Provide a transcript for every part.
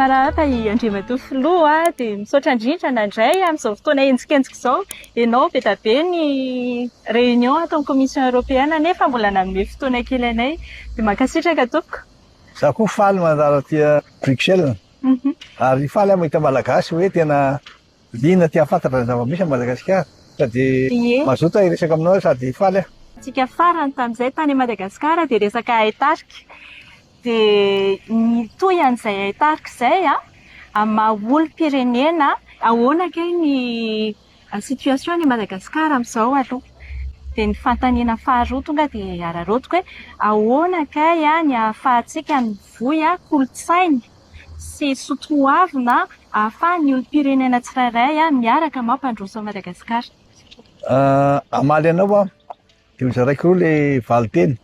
mararaka i Andriamatoa filoha dia misaotra indrindra nandray amin'izao fotoana hentsikentsika izao. Ianao be dia be ny réunion ataon'ny Commission européenne nefa mbola nanome fotoana kely anay dia mankasitraka tompoko. Za koa faly manjara tia Bruxelles. Ary faly aho mahita malagasy hoe tena liana tia fantatra ny zava-misy Madagasikara. Sady mazoto hiresaka aminao sady faly aho. Tsika farany tamin'izay tany Madagasikara dia resaka haitarika. Dia nitoy an'izay haitarika izay amin'ny maha-olom-pirenena ahoana kay ny situation ny Madagasikara amin'izao aloha. Dia ny fantaniana faharoa tonga dia araroatiko hoe ahoana kay ny ahafahantsika mivoy kolontsainy sy soatoavina ahafahan'ny olom-pirenena tsirairay miaraka mampandroso Madagasikara. Amaly anao dia mizaraiko roa ilay valiteny.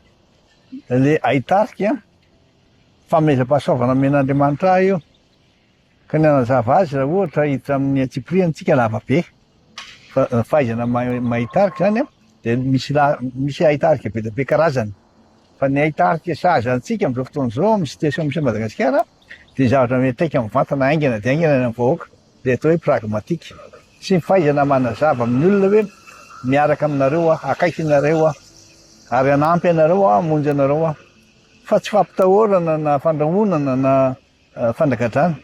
Ilay haitarika fanomezam-pahasoavana amen'Andriamanitra io. Ka ny anazava azy raha ohatra hiditra amin'ny antsipriantsika lava be. Fahaizana mahaitarika zany dia misy haitarika be dia be karazany. Fa ny haitarika sahaza antsika amin'izao fotoana izao amin'ny situation misy Madagasikara dia zavatra mitaika amin'ny vatana aingana dia aingana ny vahoaka. Dia atao hoe pragmatika. Sy ny fahaizana manazava amin'ny olona hoe miaraka aminareo akaiky anareo ary anampy anareo hamonjy anareo fa tsy fampitahorana na fandrahonana na fandragadrana.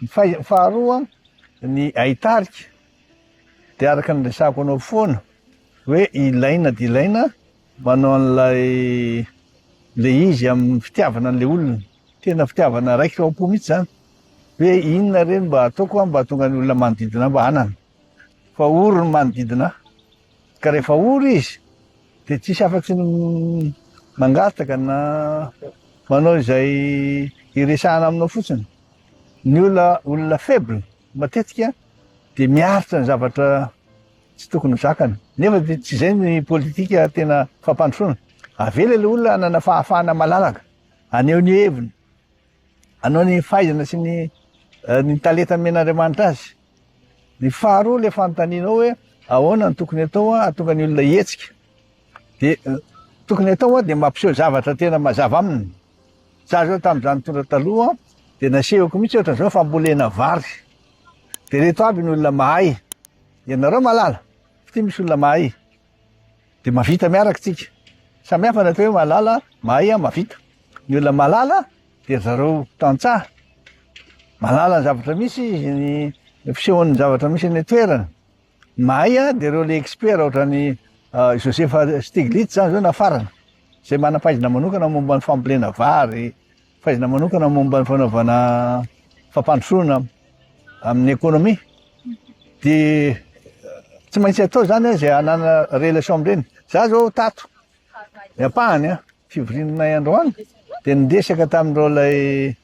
Faharoa ny haitarika dia araka ny resako anao foana hoe ilaina dia ilaina manao an'ilay izy amin'ny fitiavana an'ilay olona. Tena fitiavana raika ao-po mihitsy zany. Hoe inona reny mba ataoko mba hahatonga ny olona manodidina mba hanana. Fa ory ny manodidina. Ka rehefa ory izy dia tsisy afatsy ny mangataka na manao izay iresahana aminao fotsiny. Ny olona faible matetika dia miaritra ny zavatra tsy tokony ho zakany. Nefa dia tsy izay ny politika tena fampandrosoana. Avela ilay olona hanana fahafahana malalaka. Aneo ny heviny. Anao ny fahaizana sy ny talenta amen'Andriamanitra azy. Ny faharoa ilay fanontanianao hoe ahoana ny tokony atao hahatonga ny olona hetsika. Dia tokony atao dia mampiseho zavatra tena mazava aminy. Za zao tamin'izany tondra taloha dia nasehoko mihitsy ohatran'izao fambolena vary. Dia reto aby ny olona mahay. Ianareo malala, fa tia misy olona mahay. Dia mavita miaraka tsika. Samy hafa natao hoe malala, mahay mavita. Ny olona malala dia zareo tantsaha. Malala ny zavatra misy, ny fisehon'ny zavatra misy ny toerana. Mahay dia ireo le expert ohatran'ny Joseph Stiglitz zany zao nafarana. Izay manam-pahaizana manokana momba ny fambolena vary, fahaizana manokana momba ny fanaovana fampandrosoana amin'ny ekonomia. Dia tsy maintsy atao zany izay hanana relation amin'ireny. Za zao tato. Ampahany fivorianay androany dia nidesaka tamin'ireo ilay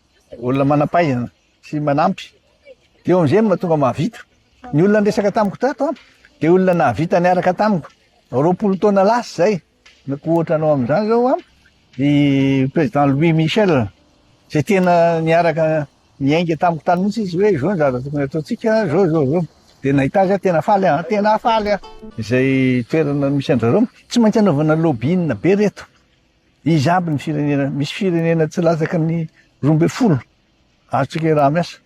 olona manam-pahaizana sy manampy. Dia eo amin'izay mahatonga mahavita. Ny olona nidesaka tamiko tato dia olona nahavita niaraka tamiko. 20 taona lasa zay. Ohatra anao amin'izany zao i président Louis Michel. Izay tena niaraka niainga tamiko tany mihitsy izy hoe zao ny zavatra tokony ataontsika zao. Dia nahita azy tena faly izay toerana misy an'izareo. Tsy maintsy anaovana lobbying be reto. Izy aby ny firenena, misy firenena tsy latsaka ny 12 azotsika raha miasa.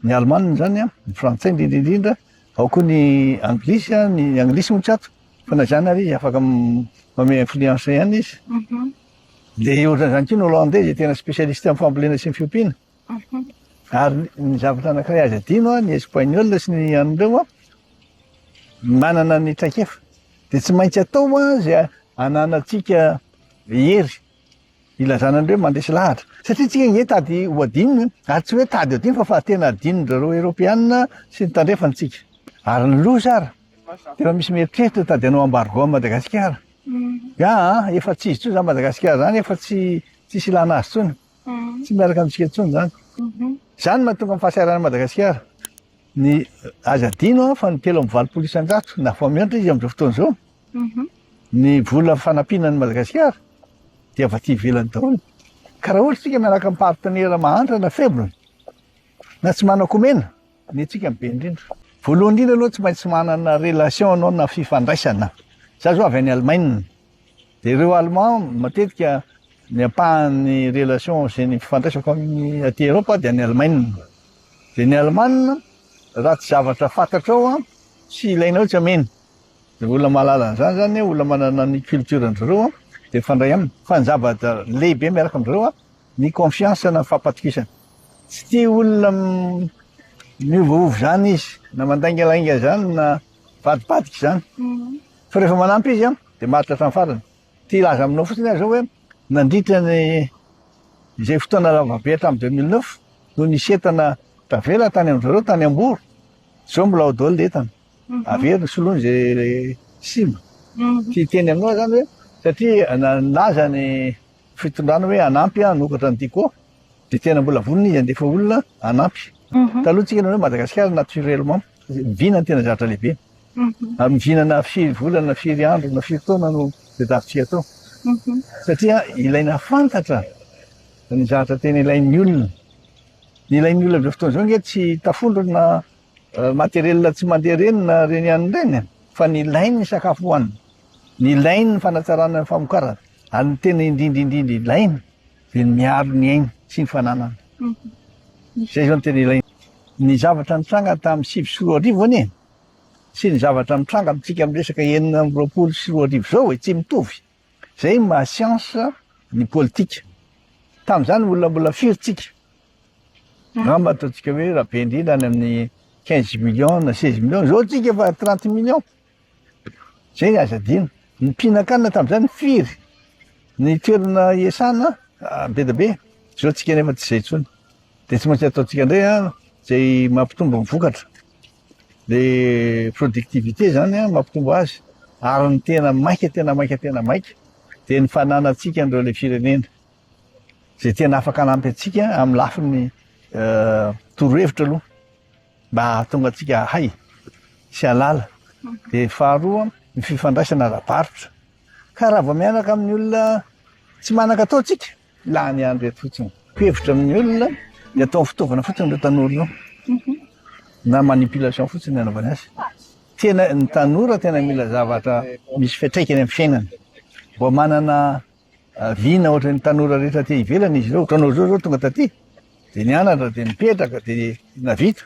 Ny Alemana zany ny frantsay indrindra, ao koa ny anglisy, ny anglisy moa tsy ato. Fa na zany ary izy afaka manome influence ihany izy. Dia ohatran'izany koa ny hollandais izay tena spécialiste amin'ny fambolena sy ny fiompiana. Ary ny zavatra anankiray azo adino ny espagnol sy ny an'ireo manana ny traikefa. Dia tsy maintsy atao izay hananantsika hery ilazana an'ireo mandresy lahatra. Satria tsika nge tady ho adinony ary tsy hoe tady adino fa tena adinon'ireo Europeana sy ny tandrefantsika. Ary ny loza ary dia misy mieritreritra tady hanao embargo à Madagasikara. Efa tsy izy tsony zany Madagasikara zany efa tsy ilana azy tsony. Tsy miaraka amintsika tsony zany. Zany mahatonga amin'ny fahasahiran'i Madagasikara. Ny azo adino fa ny 3.valopolo isan-jato na famianatra izy amin'izao fotoana izao. Ny vola fanampinan'i Madagasikara dia avy aty ivelany daholo. Ka raha ohatra tsika miaraka amin'ny partenera mahantra na faible na tsy manan-komena ny antsika be indrindra. Voalohany indrindra aloha tsy maintsy manana relation anao na fifandraisana. Za zao avy any Allemagne. Dia ireo Allemand matetika ny ampahan'ny relation sy ny fifandraisako amin'ny aty Eropa dia any Allemagne. De ny Alemana raha tsy zavatra fantatrao a tsy ilainao tsy ameny. De olona mahalala an'zany zany olona manana ny culture-n'zareo a de fandray aminy fa ny zavatra lehibe miaraka am'zareo a ny confiance na fampatokisana. Tsy tia olona miovaova zany izy na mandaingalainga zany na vadibadika zany fa rehefa manampy izy a de maritra hatramin'ny farany. Tia ilaza aminao fotsiny azy zao hoe nandritra ny izay fotoana lavabe hatramin'ny 2009 no nisy entana tavela tany am'zareo tany Amboro zao mbola ao daholo entana averiny soloiny zay simba. Ty teny aminao zany hoe satria nalaza ny fitondrana hoe anampy anokatra ny diko de tena mbola vonona izy andefa olona anampy. Taloha tsika hoe Madagasikara naturellement vina ny tena zavatra lehibe. Ary mivinana 4 volana 4 andro na 4 taona no vedavintsika tao. Satria ilaina fantatra ny zavatra tena ilain'ny olona. Ny ilain'ny olona amin'izao fotoana izao nge tsy tafondrona matériel tsy mandeha reny na reny ihany reny fa ny ilainy ny sakafo hohanina, ny ilainy ny fanatsarana ny famokarana, ary ny tena indrindra ilainy de ny miaro ny ainy sy ny fananana. Zay zao ny tena ilainy. Ny zavatra nitranga tamin'ny 2010 anie sy ny zavatra mitranga amintsika am'resaka 2020 sy 2010 zao tsy mitovy. Zay mahasiansa ny politika. Tamin'izany olona mbola firitsika. Ngamba ataontsika hoe raha be indrindra any amin'ny 15 millions na 16 millions, zao tsika fa 30 millions. Zay ny aza adino. Ny mpihinan-kanina tamin'izany firy. Ny toerana iasana be da be. Zao tsika nefa tsy zay intsony. De tsy maintsy ataontsika indray a zay mampitombo ny vokatra. Le productivité zany a mampitombo azy. Ary ny tena maika de ny fananantsika andreo le firenena. Zay tena afaka anampy antsika amin'ny lafiny torohevitra aloha mba hahatonga antsika hay sy halala. De faharoa ny fifandraisana ara-barotra. Ka raha vao mianaka amin'ny olona tsy manan-katao tsika lany ihany reto fotsiny. Hevitra amin'ny olona de atao fitaovana fotsiny reo tanora na manipulation fotsiny anaovany azy. Tena ny tanora tena mila zavatra misy fiatraikany amin'ny fiainana. Mbo manana vina ohatra ny tanora rehetra aty ivelany izy ireo. Ohatranao zao tonga taty de nianatra de nipetraka de navita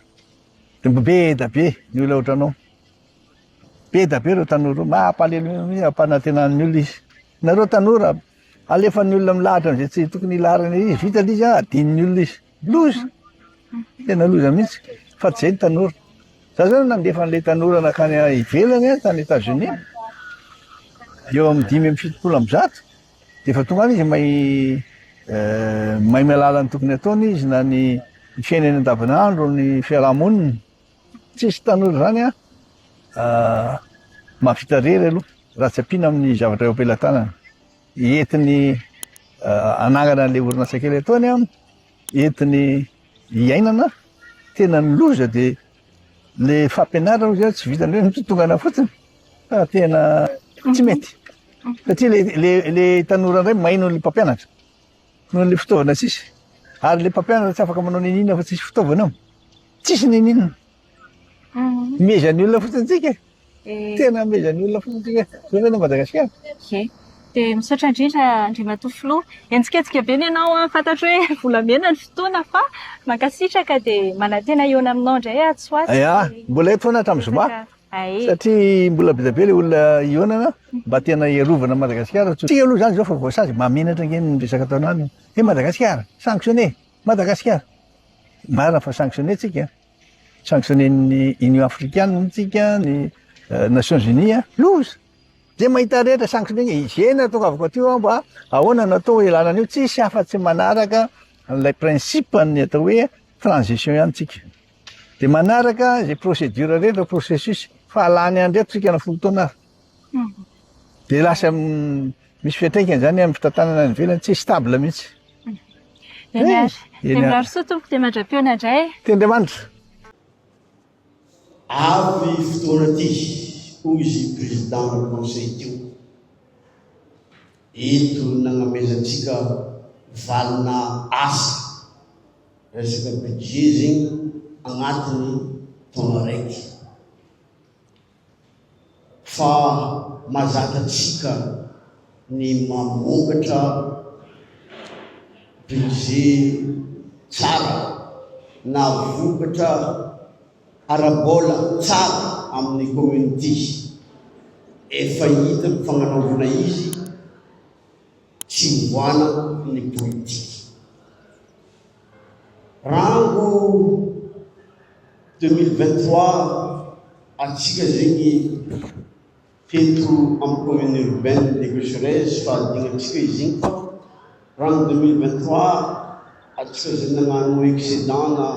de be da be ny olona ohatranao. Be da be reo tanora mampalelo mihitsy ampanantenan'ny olona izy. Nareo tanora alefan'ny olona milahatra am'zay tsy tokony hilarana izy vita izy adin'ny olona izy. Loza. Tena loza mihitsy. Fa tsy zay ny tanora. Za zao nandefa an'le tanora nakany ivelany tany États-Unis. Eo amin'ny 5-7 de fa tonga izy mahay mialala ny tokony ataony izy na ny fiainany andavanandro ny fiarahamoniny. Tsisy tanora zany mahavita rery aloha raha tsy ampiana amin'ny zavatra eo am-pelantanana. Entiny anangana an'le orinasa kely ataony entiny iainana tena ny loza de le fampianarana zany tsy vitany hoe mitotongana fotsiny fa tena tsy mety. Satria le tanora indray mahay noho le mpampianatra noho le fitaovana tsisy. Ary le mpampianatra tsy afaka manao ninina fa tsisy fitaovana ao. Tsisy ninina. Mezan'ny olona fotsiny tsika. Tena mezan'ny olona fotsiny tsika. Zao hoe Madagasikara. De misaotra indrindra Andriamatoa Filoha. Entsiketsika be ny ianao fantatro hoe volamena ny fotoana fa mankasitraka de manantena iona aminao indray tsy hoatsy. Ya, mbola eto foana hatramin'ny zoma. Satria mbola be da be le olona ionana mba tena iarovana Madagasikara. Tsika aloha zany zao fa voasazy mamenatra ngeny ny resaka ataonany. Madagasikara, sanctionné, Madagasikara. Marina fa sanctionné tsika. Sanctionné ny Union africaine tsika, ny Nations Unies, loza. Zay mahita rehetra sanctionné izena tongavako atio mba ahoana natao ialana an'io tsisy afa-tsy manaraka an'ilay principe ny atao hoe transition ihany tsika. De manaraka zay procédure rehetra processus fa alany ihany reto tsika na folo taona. De lasa misy fiatraikany zany amin'ny fitantanana any ivelany tsy stable mihitsy. Tendraro soa tompoko de mandram-peona indray. Tendriamanitra. Avy fotoana ty hoy izy président du conseil teo. Eto nagnamezantsika valina asa resaka budget zegny agnatiny taona raiky. Fa mazakatsika ny mamokatra budget tsara na vokatra arabola tsara amin'ny community. Efa hita ny fagnanaovana izy, tsy hoana ny politika. Rango 2023 atsika zegny teto amin'ny commune urbaine de Gosserez fa adingatsika izy igny fa rango 2023 atsika zegny nagnano excédent na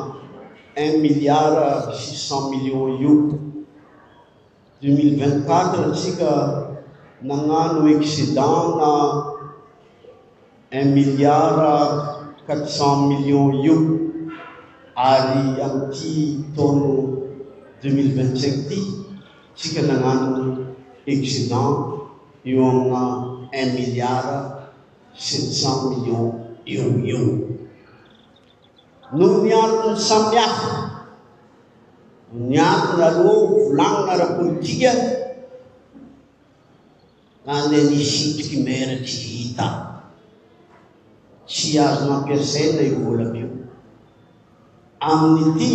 1,600,000,000 eo. 2024 atsika nagnano excédent na 1,400,000,000 eo. Ary amin'ity taono 2025 ty tsika nagnano excédent eo amina 1,700,000,000 eo. No miantony samihafa, miantony aloha volagnina ara-politika na le nisitriky maire tsy hita, tsy azo nampiasaina io vola io. Amin'ity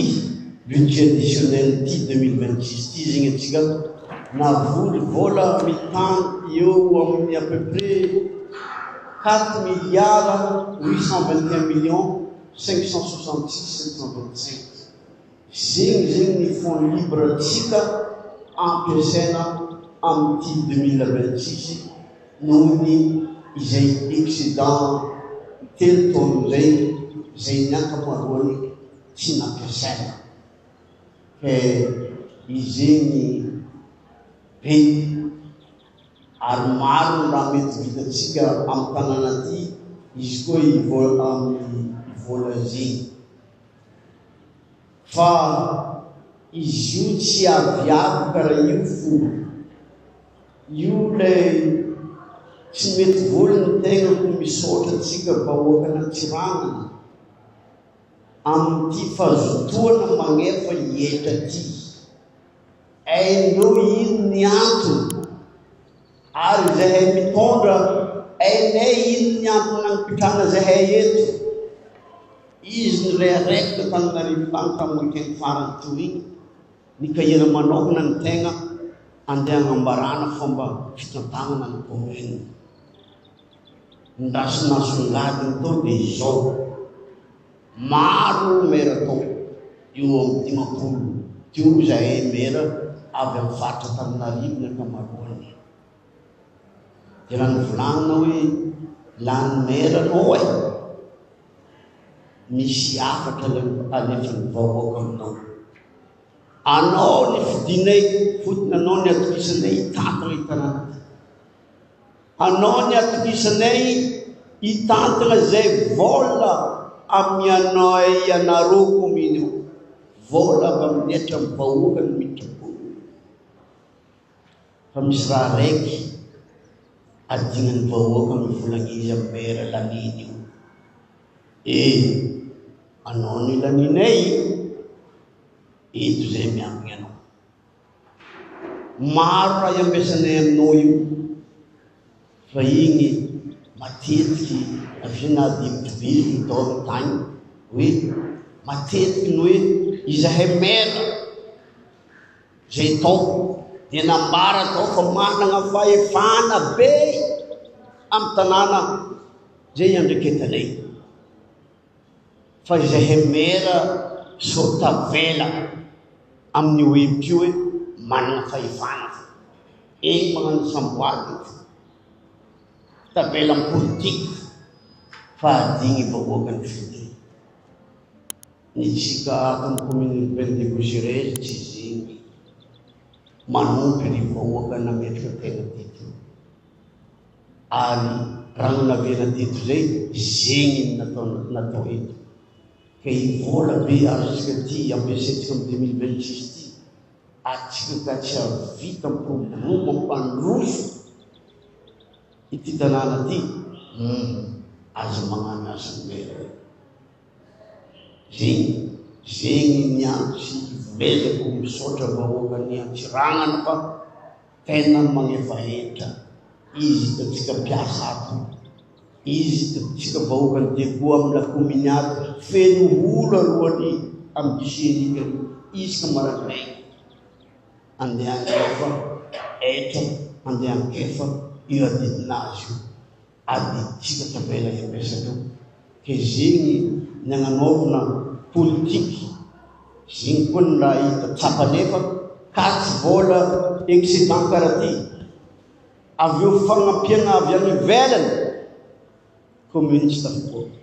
budget additionnel ty 2026 ty zegny atsika navory vola mitanty eo amin'ny à peu près 4,821,566,725. Zegny ny fonds libre atsika ampiasaina amin'ity 2026 noho ny izay excédent telo taono zay ny ankamaroany tsy nampiasaina. Ke izegny be ary maro ny raha mety vitatsika amin'ny tanàna ty, izy koa amin'ny vola zegny. Fa izy io tsy aviavy karaha io fo io le tsy mety volany tegna ko misaotra atsika vahoaka an'Antsiranana amin'ity fahazotoana magnefa hietra ty. Haindreo ino ny antony ary zahay mitondra hainay ino ny antony nampitrana zahay eto. Izy ny ray araiky Antananarivo tany tamin'ny weekend farany to igny nikahira manokana ny tegna andeha agnambarana fomba fitantagnana ny commune. Ny rasinasongadiny tao de zao maro mera tao eo amin'ny 50 teo zahay mera avy amin'ny faritra Antananarivo ny ankamaroany. De raha nivolagnina hoe lany mera anao e, misy afatra alefan'ny vahoaka aminao. Anao ny fidinay fotony anao ny atokisanay hitantana hitanana ty. Anao ny atokisanay hitantana zay vola amin'ny anay anareo commune io. Vola avy amin'ny etra amin'ny vahoaka ny mitrapolo. Fa misy raha raiky adignan'ny vahoaka mivolagnizy amin'ny maire laniny io. Anao ny laninay eto zay miambigny anao. Maro raha iambesanay aminao io fa igny matetiky avina dividivizy tao amin'ny tany hoe matetiky ny hoe izahay maire zay tao de nambara tao fa manana fahefana be amin'ny tanàna zay andreketanay. Fa izahay maire sotavela amin'ny oebiko hoe manana fahefana egny magnano samboady tavela amin'ny politika fa adigny vahoaka ny fity. Ny tsika amin'ny commune urbaine de Gosserez tsy zegny manompy ny vahoaka nametraka tegna teto. Ary raha navena teto zay zegny natao eto. Ke vola be azotsika ty ampiasaitsika amin'ny 2026 ty atsika ka tsy avita miproblemo mampandroso ity tanàna ty azo magnano azy mera. Zegny miantso velako misaotra vahoaka ny Antsiranana fa tena magnefa entra. Izy tatsika mpiasa ato, izy tatsika vahoaka ny debo amin'ny lakominaty feno olo alohany amin'ny disenika isaka marak'ray andeha ankefa eto andeha ankefa io adidina azy io adiditsika tavela ampiasaka ke zegny ny agnanaovana politiky zegny koa ny raha hita tsapanefa katsy vola excédent karaha ty avy eo fagnapiana avy any ivelany communiste avokoa